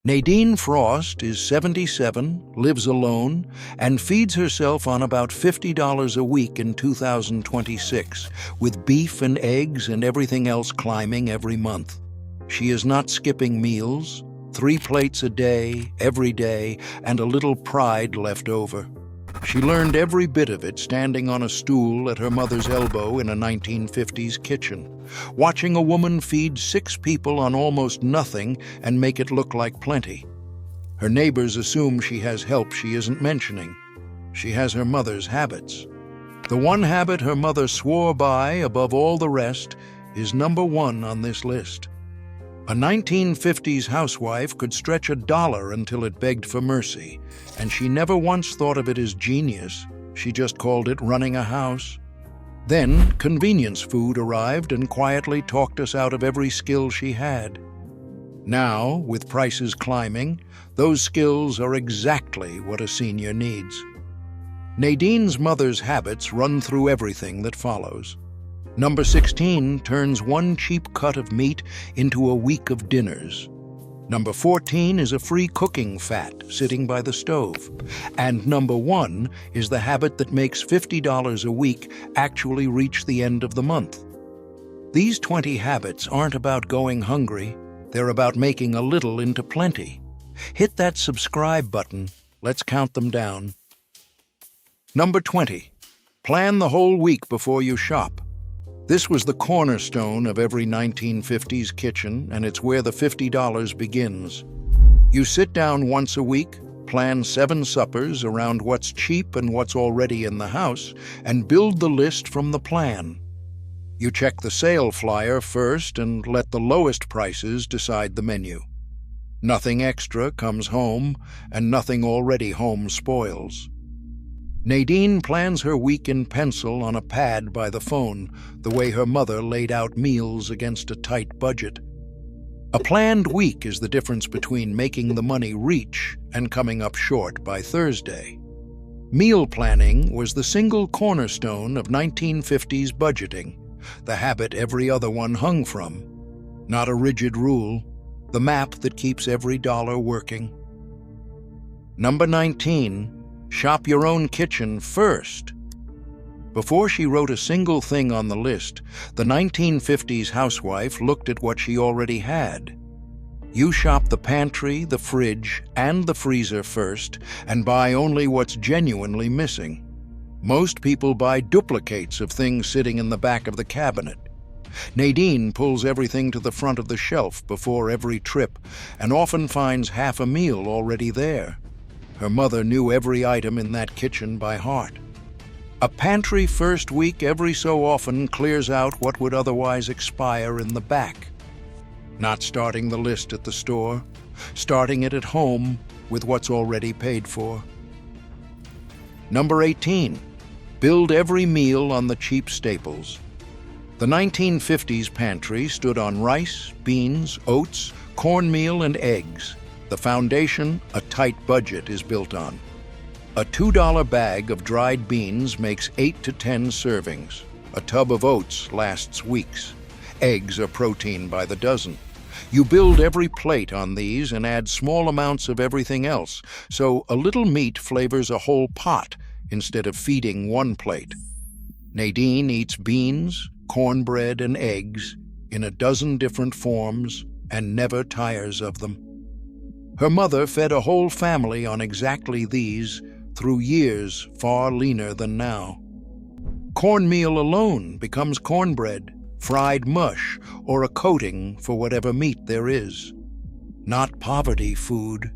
Nadine Frost is 77, lives alone, and feeds herself on about $50 a week in 2026, with beef and eggs and everything else climbing every month. She is not skipping meals, 3 plates a day, every day, and a little pride left over. She learned every bit of it standing on a stool at her mother's elbow in a 1950s kitchen, watching a woman feed 6 people on almost nothing and make it look like plenty. Her neighbors assume she has help she isn't mentioning. She has her mother's habits. The one habit her mother swore by above all the rest is number 1 on this list. A 1950s housewife could stretch $1 until it begged for mercy, and she never once thought of it as genius. She just called it running a house. Then convenience food arrived and quietly talked us out of every skill she had. Now, with prices climbing, those skills are exactly what a senior needs. Nadine's mother's habits run through everything that follows. Number 16 turns 1 cheap cut of meat into a week of dinners. Number 14 is a free cooking fat sitting by the stove. And number 1 is the habit that makes $50 a week actually reach the end of the month. These 20 habits aren't about going hungry, they're about making a little into plenty. Hit that subscribe button. Let's count them down. Number 20. Plan the whole week before you shop. This was the cornerstone of every 1950s kitchen, and it's where the $50 begins. You sit down once a week, plan 7 suppers around what's cheap and what's already in the house, and build the list from the plan. You check the sale flyer first and let the lowest prices decide the menu. Nothing extra comes home, and nothing already home spoils. Nadine plans her week in pencil on a pad by the phone, the way her mother laid out meals against a tight budget. A planned week is the difference between making the money reach and coming up short by Thursday. Meal planning was the single cornerstone of 1950s budgeting, the habit every other one hung from. Not a rigid rule, the map that keeps every dollar working. Number 19. Shop your own kitchen first. Before she wrote a single thing on the list, the 1950s housewife looked at what she already had. You shop the pantry, the fridge, and the freezer first, and buy only what's genuinely missing. Most people buy duplicates of things sitting in the back of the cabinet. Nadine pulls everything to the front of the shelf before every trip, and often finds half a meal already there. Her mother knew every item in that kitchen by heart. A pantry first week every so often clears out what would otherwise expire in the back. Not starting the list at the store, starting it at home with what's already paid for. Number 18. Build every meal on the cheap staples. The 1950s pantry stood on rice, beans, oats, cornmeal, and eggs. The foundation a tight budget is built on. A $2 bag of dried beans makes 8 to 10 servings. A tub of oats lasts weeks. Eggs are protein by the dozen. You build every plate on these and add small amounts of everything else, so a little meat flavors a whole pot instead of feeding 1 plate. Nadine eats beans, cornbread, and eggs in a dozen different forms and never tires of them. Her mother fed a whole family on exactly these through years far leaner than now. Cornmeal alone becomes cornbread, fried mush, or a coating for whatever meat there is. Not poverty food,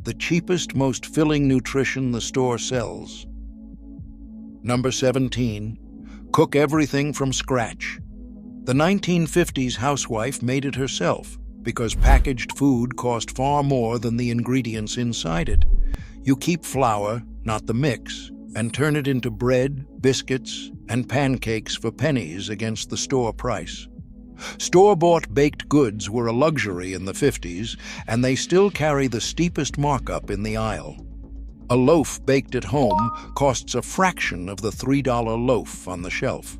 the cheapest, most filling nutrition the store sells. Number 17. Cook everything from scratch. The 1950s housewife made it herself, because packaged food cost far more than the ingredients inside it. You keep flour, not the mix, and turn it into bread, biscuits, and pancakes for pennies against the store price. Store-bought baked goods were a luxury in the 50s, and they still carry the steepest markup in the aisle. A loaf baked at home costs a fraction of the $3 loaf on the shelf.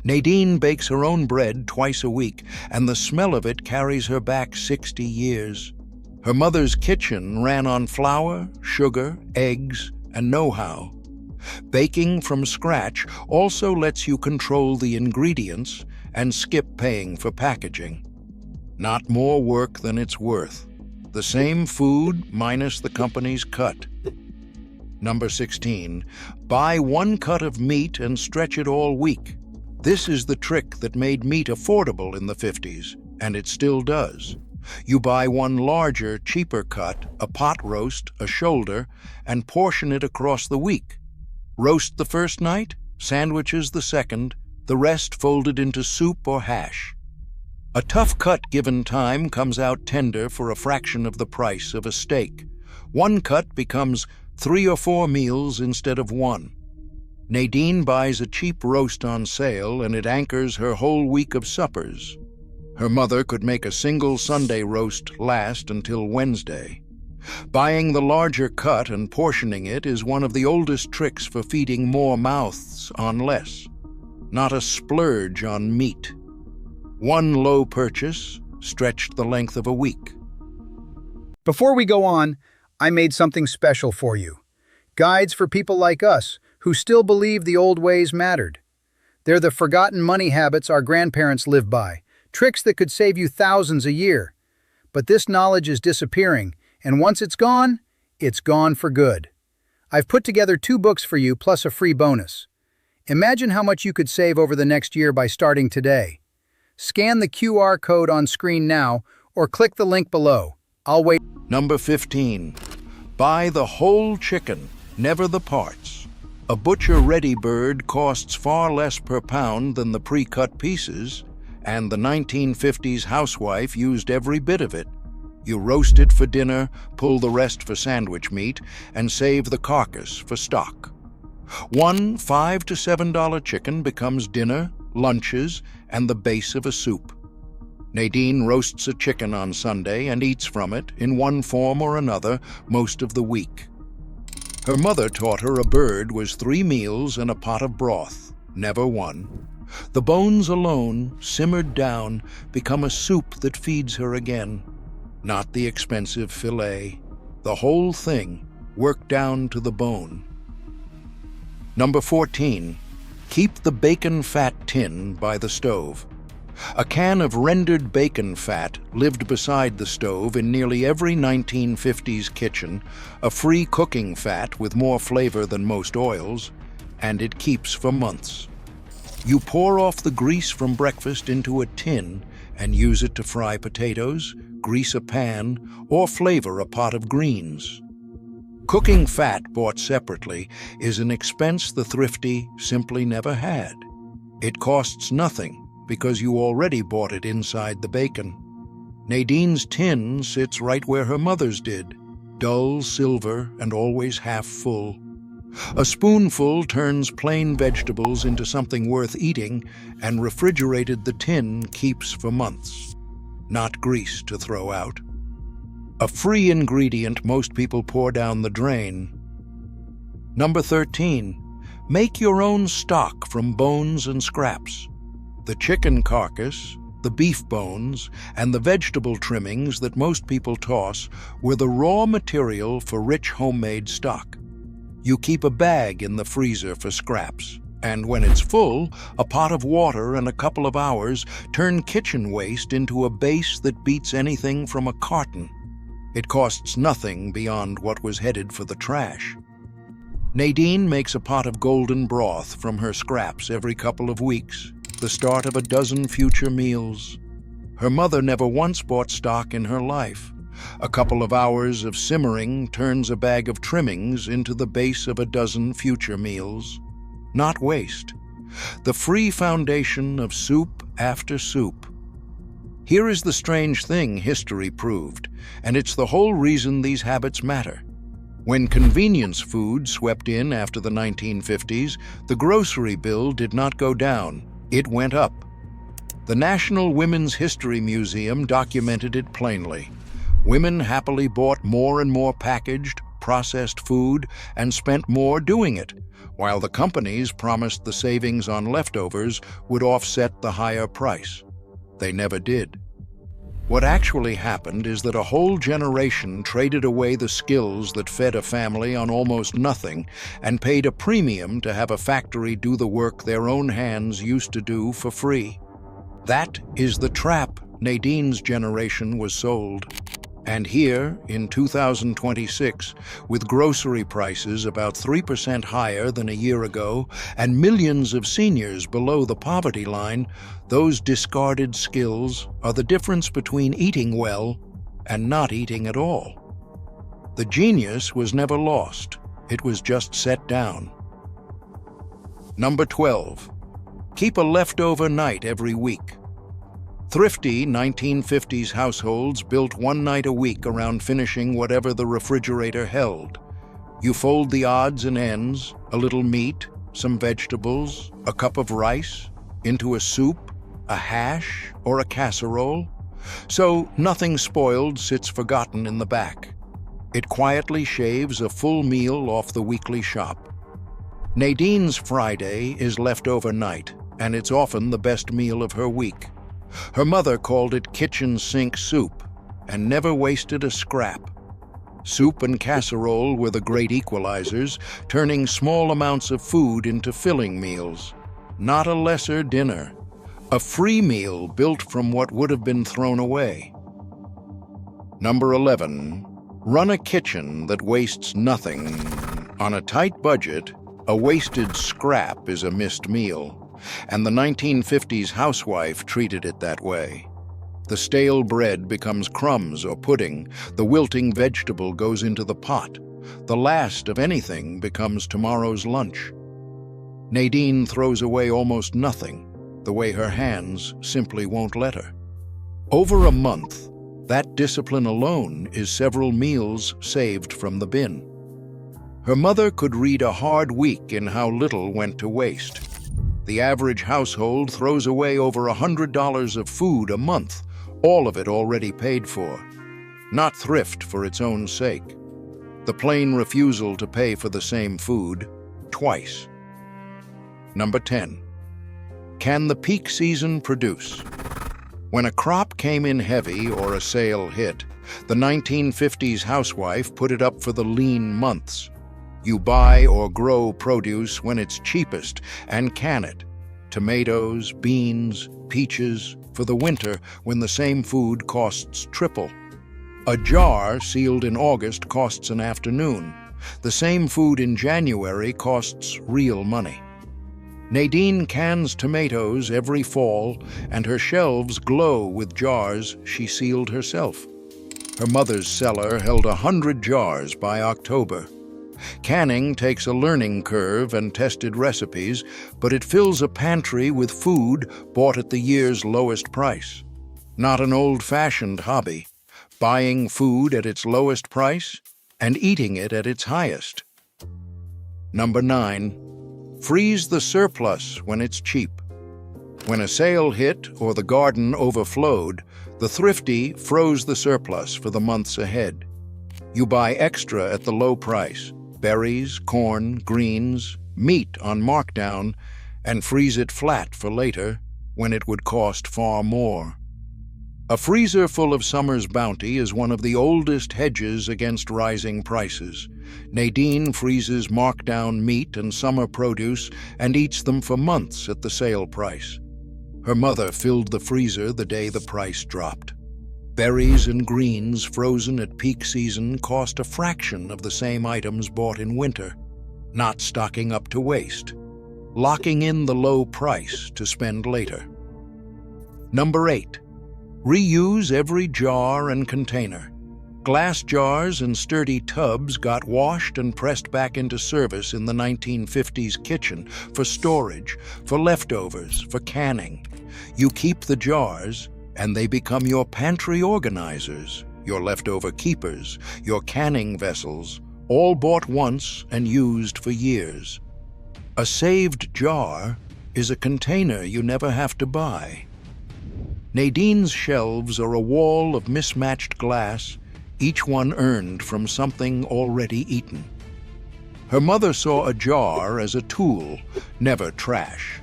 Nadine bakes her own bread twice a week, and the smell of it carries her back 60 years. Her mother's kitchen ran on flour, sugar, eggs, and know-how. Baking from scratch also lets you control the ingredients and skip paying for packaging. Not more work than it's worth. The same food minus the company's cut. Number 16, buy 1 cut of meat and stretch it all week. This is the trick that made meat affordable in the 50s, and it still does. You buy 1 larger, cheaper cut, a pot roast, a shoulder, and portion it across the week. Roast the first night, sandwiches the second, the rest folded into soup or hash. A tough cut given time comes out tender for a fraction of the price of a steak. 1 cut becomes 3 or 4 meals instead of 1. Nadine buys a cheap roast on sale and it anchors her whole week of suppers. Her mother could make a single Sunday roast last until Wednesday. Buying the larger cut and portioning it is one of the oldest tricks for feeding more mouths on less. Not a splurge on meat. 1 low purchase stretched the length of a week. Before we go on, I made something special for you. Guides for people like us who still believe the old ways mattered. They're the forgotten money habits our grandparents lived by, tricks that could save you thousands a year. But this knowledge is disappearing, and once it's gone for good. I've put together 2 books for you plus a free bonus. Imagine how much you could save over the next year by starting today. Scan the QR code on screen now or click the link below. I'll wait. Number 15. Buy the whole chicken, never the parts. A butcher-ready bird costs far less per pound than the pre-cut pieces, and the 1950s housewife used every bit of it. You roast it for dinner, pull the rest for sandwich meat, and save the carcass for stock. 1 $5 to $7 chicken becomes dinner, lunches, and the base of a soup. Nadine roasts a chicken on Sunday and eats from it, in one form or another, most of the week. Her mother taught her a bird was 3 meals and a pot of broth, never 1. The bones alone, simmered down, become a soup that feeds her again. Not the expensive fillet. The whole thing, worked down to the bone. Number 14. Keep the bacon fat tin by the stove. A can of rendered bacon fat lived beside the stove in nearly every 1950s kitchen, a free cooking fat with more flavor than most oils, and it keeps for months. You pour off the grease from breakfast into a tin and use it to fry potatoes, grease a pan, or flavor a pot of greens. Cooking fat bought separately is an expense the thrifty simply never had. It costs nothing because you already bought it inside the bacon. Nadine's tin sits right where her mother's did, dull silver and always half full. A spoonful turns plain vegetables into something worth eating, and refrigerated the tin keeps for months. Not grease to throw out. A free ingredient most people pour down the drain. Number 13. Make your own stock from bones and scraps. The chicken carcass, the beef bones, and the vegetable trimmings that most people toss were the raw material for rich homemade stock. You keep a bag in the freezer for scraps, and when it's full, a pot of water and a couple of hours turn kitchen waste into a base that beats anything from a carton. It costs nothing beyond what was headed for the trash. Nadine makes a pot of golden broth from her scraps every couple of weeks, the start of a dozen future meals. Her mother never once bought stock in her life. A couple of hours of simmering turns a bag of trimmings into the base of a dozen future meals. Not waste. The free foundation of soup after soup. Here is the strange thing history proved, and it's the whole reason these habits matter. When convenience food swept in after the 1950s, the grocery bill did not go down, it went up. The National Women's History Museum documented it plainly. Women happily bought more and more packaged, processed food and spent more doing it, while the companies promised the savings on leftovers would offset the higher price. They never did. What actually happened is that a whole generation traded away the skills that fed a family on almost nothing and paid a premium to have a factory do the work their own hands used to do for free. That is the trap Nadine's generation was sold. And here, in 2026, with grocery prices about 3% higher than a year ago and millions of seniors below the poverty line, those discarded skills are the difference between eating well and not eating at all. The genius was never lost. It was just set down. Number 12. Keep a leftover night every week. Thrifty 1950s households built one night a week around finishing whatever the refrigerator held. You fold the odds and ends, a little meat, some vegetables, a cup of rice, into a soup, a hash, or a casserole. So nothing spoiled sits forgotten in the back. It quietly shaves a full meal off the weekly shop. Nadine's Friday is leftover night, and it's often the best meal of her week. Her mother called it kitchen sink soup and never wasted a scrap. Soup and casserole were the great equalizers, turning small amounts of food into filling meals. Not a lesser dinner. A free meal built from what would have been thrown away. Number 11. Run a kitchen that wastes nothing. On a tight budget, a wasted scrap is a missed meal. And the 1950s housewife treated it that way. The stale bread becomes crumbs or pudding, the wilting vegetable goes into the pot, the last of anything becomes tomorrow's lunch. Nadine throws away almost nothing, the way her hands simply won't let her. Over a month, that discipline alone is several meals saved from the bin. Her mother could read a hard week in how little went to waste. The average household throws away over $100 of food a month, all of it already paid for. Not thrift for its own sake. The plain refusal to pay for the same food twice. Number 10. Can the peak season produce? When a crop came in heavy or a sale hit, the 1950s housewife put it up for the lean months. You buy or grow produce when it's cheapest and can it. Tomatoes, beans, peaches, for the winter when the same food costs triple. A jar sealed in August costs an afternoon. The same food in January costs real money. Nadine cans tomatoes every fall, and her shelves glow with jars she sealed herself. Her mother's cellar held 100 jars by October. Canning takes a learning curve and tested recipes, but it fills a pantry with food bought at the year's lowest price. Not an old-fashioned hobby, buying food at its lowest price and eating it at its highest. Number 9. Freeze the surplus when it's cheap. When a sale hit or the garden overflowed, the thrifty froze the surplus for the months ahead. You buy extra at the low price. Berries, corn, greens, meat on markdown, and freeze it flat for later, when it would cost far more. A freezer full of summer's bounty is one of the oldest hedges against rising prices. Nadine freezes markdown meat and summer produce and eats them for months at the sale price. Her mother filled the freezer the day the price dropped. Berries and greens frozen at peak season cost a fraction of the same items bought in winter, not stocking up to waste, locking in the low price to spend later. Number 8. Reuse every jar and container. Glass jars and sturdy tubs got washed and pressed back into service in the 1950s kitchen for storage, for leftovers, for canning. You keep the jars, and they become your pantry organizers, your leftover keepers, your canning vessels, all bought once and used for years. A saved jar is a container you never have to buy. Nadine's shelves are a wall of mismatched glass, each one earned from something already eaten. Her mother saw a jar as a tool, never trash.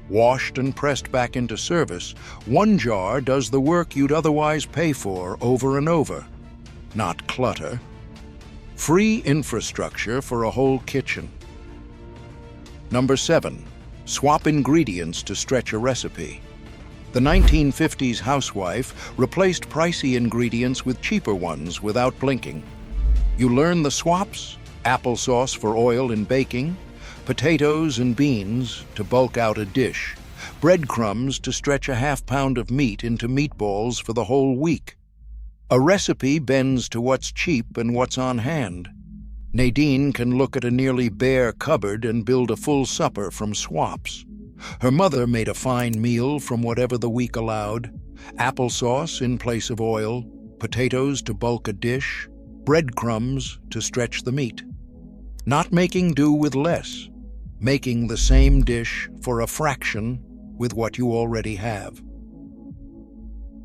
Washed and pressed back into service, one jar does the work you'd otherwise pay for over and over. Not clutter. Free infrastructure for a whole kitchen. Number 7. Swap ingredients to stretch a recipe. The 1950s housewife replaced pricey ingredients with cheaper ones without blinking. You learn the swaps: applesauce for oil in baking, potatoes and beans to bulk out a dish, breadcrumbs to stretch a half-pound of meat into meatballs for the whole week. A recipe bends to what's cheap and what's on hand. Nadine can look at a nearly bare cupboard and build a full supper from swaps. Her mother made a fine meal from whatever the week allowed: applesauce in place of oil, potatoes to bulk a dish, breadcrumbs to stretch the meat. Not making do with less, making the same dish for a fraction with what you already have.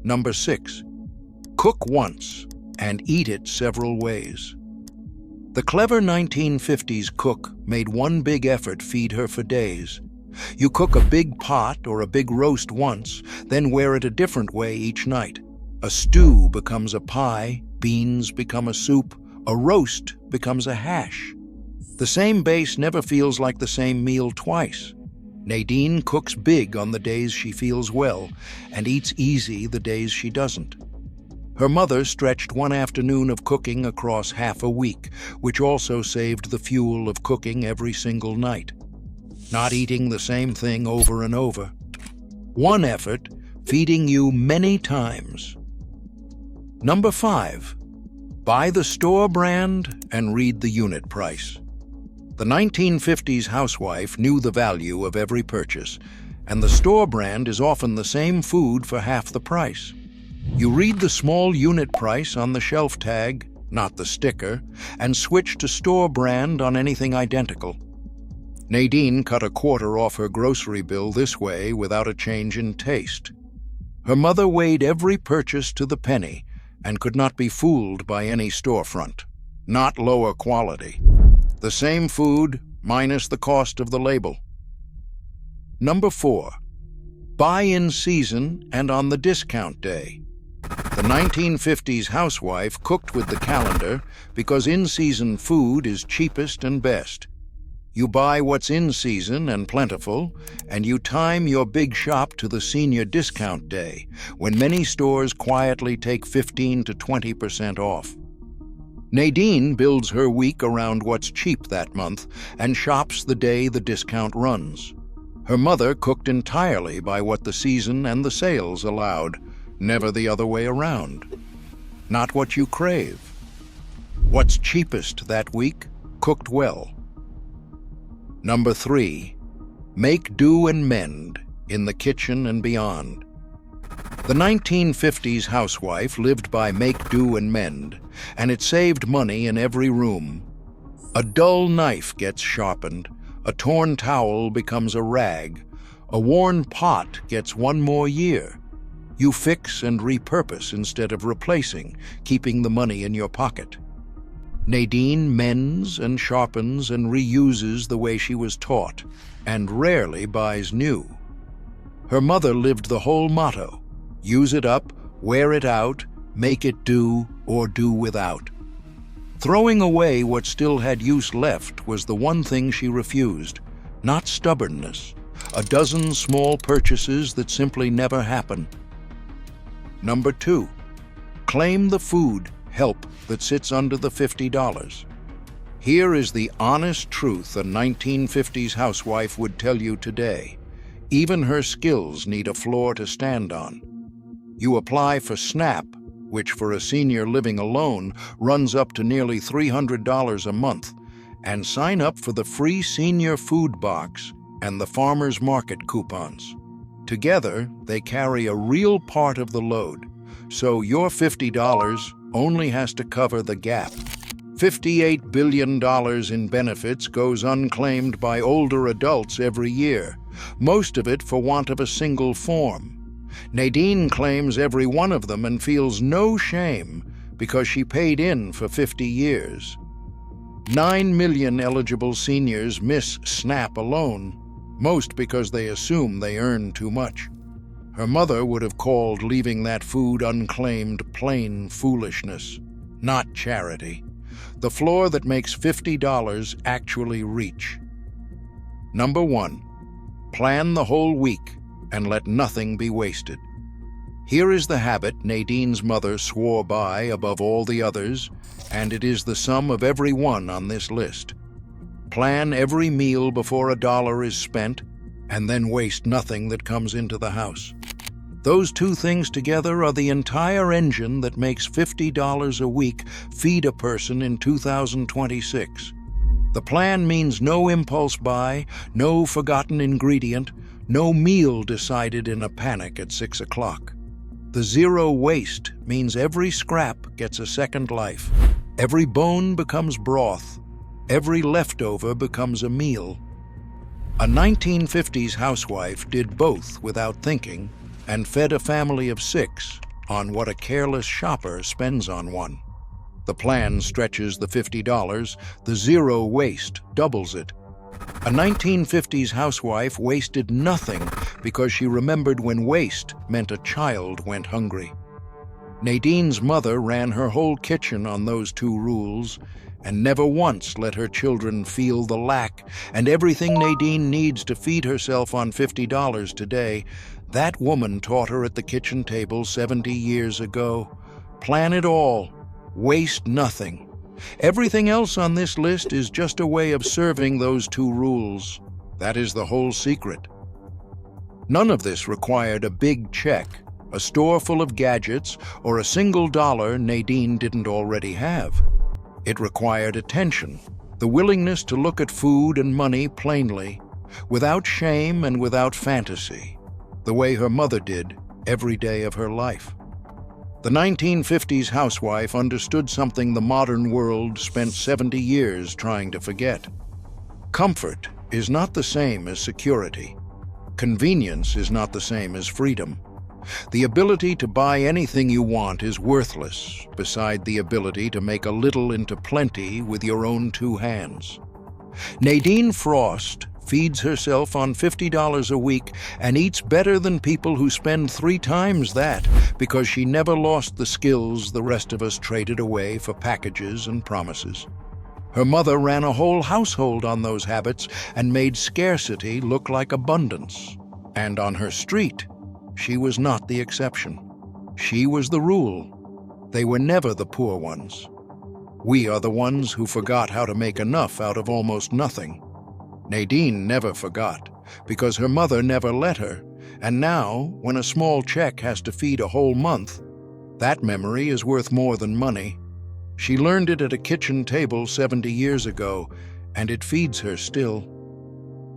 Number 6. Cook once and eat it several ways. The clever 1950s cook made one big effort feed her for days. You cook a big pot or a big roast once, then wear it a different way each night. A stew becomes a pie, beans become a soup, a roast becomes a hash. The same base never feels like the same meal twice. Nadine cooks big on the days she feels well and eats easy the days she doesn't. Her mother stretched one afternoon of cooking across half a week, which also saved the fuel of cooking every single night. Not eating the same thing over and over. One effort, feeding you many times. Number 5. Buy the store brand and read the unit price. The 1950s housewife knew the value of every purchase, and the store brand is often the same food for half the price. You read the small unit price on the shelf tag, not the sticker, and switch to store brand on anything identical. Nadine cut a quarter off her grocery bill this way without a change in taste. Her mother weighed every purchase to the penny and could not be fooled by any storefront. Not lower quality. The same food minus the cost of the label. Number 4. Buy in season and on the discount day. The 1950s housewife cooked with the calendar because in-season food is cheapest and best. You buy what's in season and plentiful, and you time your big shop to the senior discount day, when many stores quietly take 15 to 20% off. Nadine builds her week around what's cheap that month and shops the day the discount runs. Her mother cooked entirely by what the season and the sales allowed, never the other way around. Not what you crave. What's cheapest that week, cooked well. Number 3. Make do and mend in the kitchen and beyond. The 1950s housewife lived by make do and mend, and it saved money in every room. A dull knife gets sharpened, a torn towel becomes a rag, a worn pot gets one more year. You fix and repurpose instead of replacing, keeping the money in your pocket. Nadine mends and sharpens and reuses the way she was taught, and rarely buys new. Her mother lived the whole motto: use it up, wear it out, make it do, or do without. Throwing away what still had use left was the one thing she refused, not stubbornness, a dozen small purchases that simply never happen. Number 2. Claim the food help that sits under the $50. Here is the honest truth a 1950s housewife would tell you today. Even her skills need a floor to stand on. You apply for SNAP, which for a senior living alone runs up to nearly $300 a month, and sign up for the free senior food box and the farmer's market coupons. Together, they carry a real part of the load, so your $50 only has to cover the gap. $58 billion in benefits goes unclaimed by older adults every year, most of it for want of a single form. Nadine claims every one of them and feels no shame because she paid in for 50 years. 9 million eligible seniors miss SNAP alone. most because they assume they earn too much. Her mother would have called leaving that food unclaimed plain foolishness, not charity. The floor that makes $50 actually reach. Number 1. Plan the whole week and let nothing be wasted. Here is the habit Nadine's mother swore by above all the others, and it is the sum of every one on this list. Plan every meal before $1 is spent, and then waste nothing that comes into the house. Those two things together are the entire engine that makes $50 a week feed a person in 2026. The plan means no impulse buy, no forgotten ingredient, no meal decided in a panic at 6 o'clock. The zero waste means every scrap gets a second life. Every bone becomes broth. Every leftover becomes a meal. A 1950s housewife did both without thinking and fed a family of 6 on what a careless shopper spends on one. The plan stretches the $50, the zero waste doubles it. A 1950s housewife wasted nothing because she remembered when waste meant a child went hungry. Nadine's mother ran her whole kitchen on those two rules and never once let her children feel the lack, and everything Nadine needs to feed herself on $50 today, that woman taught her at the kitchen table 70 years ago. Plan it all, waste nothing. Everything else on this list is just a way of serving those two rules. That is the whole secret. None of this required a big check, a store full of gadgets, or a single dollar Nadine didn't already have. It required attention, the willingness to look at food and money plainly, without shame and without fantasy, the way her mother did every day of her life. The 1950s housewife understood something the modern world spent 70 years trying to forget. Comfort is not the same as security. Convenience is not the same as freedom. The ability to buy anything you want is worthless beside the ability to make a little into plenty with your own two hands. Nadine Frost feeds herself on $50 a week and eats better than people who spend 3 times that because she never lost the skills the rest of us traded away for packages and promises. Her mother ran a whole household on those habits and made scarcity look like abundance. And on her street, she was not the exception. She was the rule. They were never the poor ones. We are the ones who forgot how to make enough out of almost nothing. Nadine never forgot, because her mother never let her, and now, when a small check has to feed a whole month, that memory is worth more than money. She learned it at a kitchen table 70 years ago, and it feeds her still.